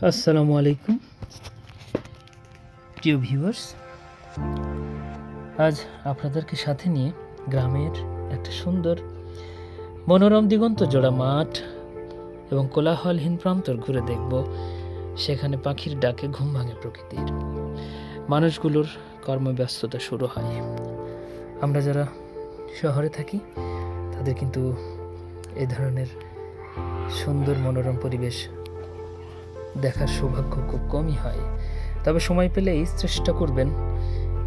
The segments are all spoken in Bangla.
আসসালামু আলাইকুম প্রিয় ভিউয়ার্স, আজ আপনাদেরকে সাথে নিয়ে গ্রামের একটা সুন্দর মনোরম দিগন্ত জোড়া মাঠ এবং কোলাহলহীন প্রান্তর ঘুরে দেখব। সেখানে পাখির ডাকে ঘুম ভাঙে প্রকৃতির, মানুষগুলোর কর্মব্যস্ততা শুরু হয়। আমরা যারা শহরে থাকি তাদের কিন্তু এই ধরনের সুন্দর মনোরম পরিবেশ দেখার সৌভাগ্য খুব কমই হয়। তবে সময় পেলেই চেষ্টা করবেন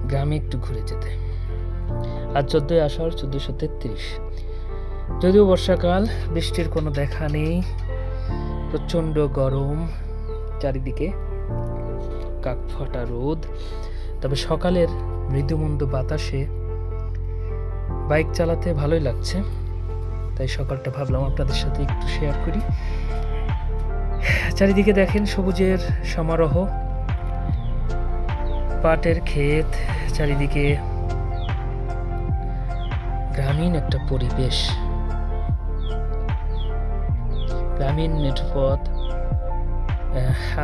গ্রামে একটু ঘুরে যেতে। আজ 14ই আষাঢ় 1433, যদিও বর্ষাকাল, বৃষ্টির কোনো দেখা নেই, প্রচণ্ড গরম, চারিদিকে কাকফাটা রোদ। তবে সকালের মৃদুমন্দ বাতাসে বাইক চালাতে ভালোই লাগছে, তাই সকালটা ভাবলাম আপনাদের সাথে একটু শেয়ার করি। চারিদিকে দেখেন সবুজের সমারোহ, পাটের ক্ষেত, চারিদিকে গ্রামীণ একটা পরিবেশ, গ্রামীণ মেঠোপথ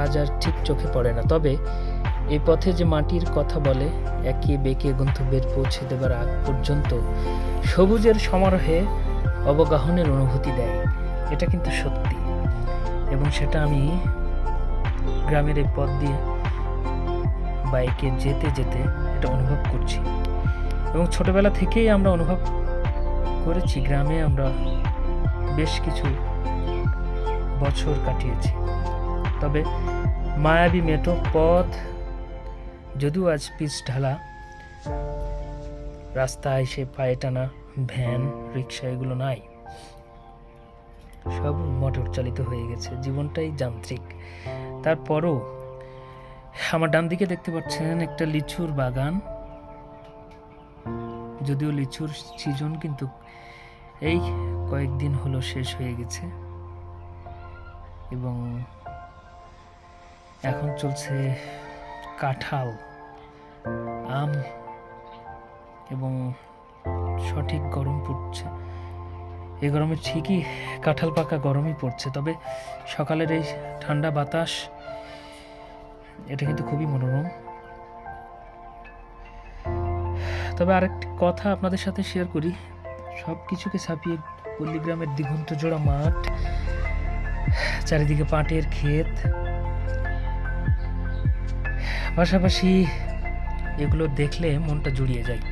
আজ আর ঠিক চোখে পড়ে না। তবে এই পথে যে মাটির কথা বলে, একে বেঁকে গন্তব্যের পৌঁছে দেবার আগ পর্যন্ত সবুজের সমারোহে অবগাহনের অনুভূতি দেয়, এটা কিন্তু সত্যি। এবং সেটা আমি গ্রামের এই পথ দিয়ে বাইকে যেতে যেতে এটা অনুভব করছি। এবং ছোটবেলা থেকেই আমরা অনুভব করেছি, গ্রামে আমরা বেশ কিছু বছর কাটিয়েছি। তবে মায়াবী মেঠো পথ, যদিও আজ পিচ ঢালা রাস্তায় সে পায়ে টানা ভ্যান, রিক্সা এগুলো নাই, সব মোটর চালিত হয়ে গেছে, জীবনটাই যান্ত্রিক। তারপরও আমার ডান দিকে দেখতে পাচ্ছেন একটা লিচুর বাগান। যদিও লিচুর সিজন কিন্তু এই কয়েকদিন হলো শেষ হয়ে গেছে এবং এখন চলছে কাঁঠাল, আম, এবং সঠিক গরম পড়ছে। এই গরমে ঠিকই কাঁঠাল পাকা গরমই পড়ছে, তবে সকালের এই ঠান্ডা বাতাস, এটা কিন্তু খুবই মনোরম। তবে আরেকটি কথা আপনাদের সাথে শেয়ার করি, সব কিছুকে ছাপিয়ে পল্লীগ্রামের দিগন্ত জোড়া মাঠ, চারিদিকে পাটের ক্ষেত, পাশাপাশি এগুলো দেখলে মনটা জুড়িয়ে যায়।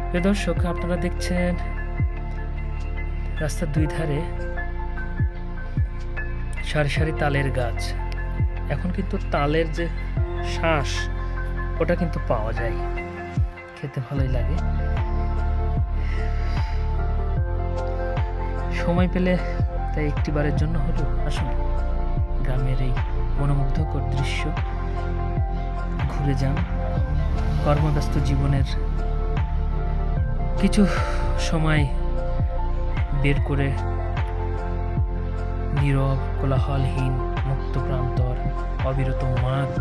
প্রিয় দর্শক, আপনারা দেখছেন রাস্তার দুই ধারে সারি সারি তালের গাছ। এখন কিন্তু তালের যে শ্বাস, ওটা কিন্তু পাওয়া যায়, খেতে ভালোই লাগে। সময় পেলে তাই একটিবারের জন্য হলো আসুন গ্রামের এই মনোমুগ্ধকর দৃশ্য ঘুরে যান। কর্মব্যস্ত জীবনের কিছু সময় বের করে নীরব, কোলাহলহীন, মুক্ত প্রান্তর, অবিরত মাঠ,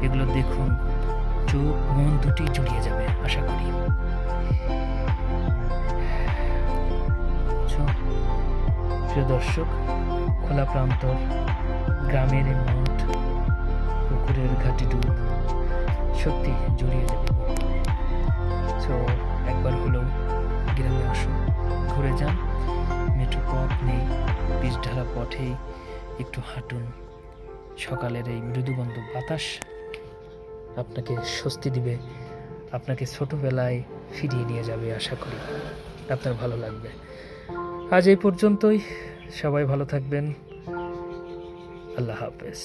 এগুলো দেখুন, চোখ মন দুটি জুড়িয়ে যাবে আশা করি। প্রিয় দর্শক, খোলা প্রান্তর, গ্রামের এই মাঠ, পুকুরের ঘাটি ডুব, সত্যি জড়িয়ে যাবে। তো একবার হলেও গ্রামে আসুন, ঘুরে যান। মেঠো পথ নেই, পিচ ঢালা পথে একটু হাঁটুন। সকালের এই মৃদুবন্ধ বাতাস আপনাকে স্বস্তি দিবে, আপনাকে ছোটবেলায় ফিরিয়ে নিয়ে যাবে। আশা করি আপনার ভালো লাগবে। আজ এই পর্যন্তই, সবাই ভালো থাকবেন। আল্লাহ হাফেজ।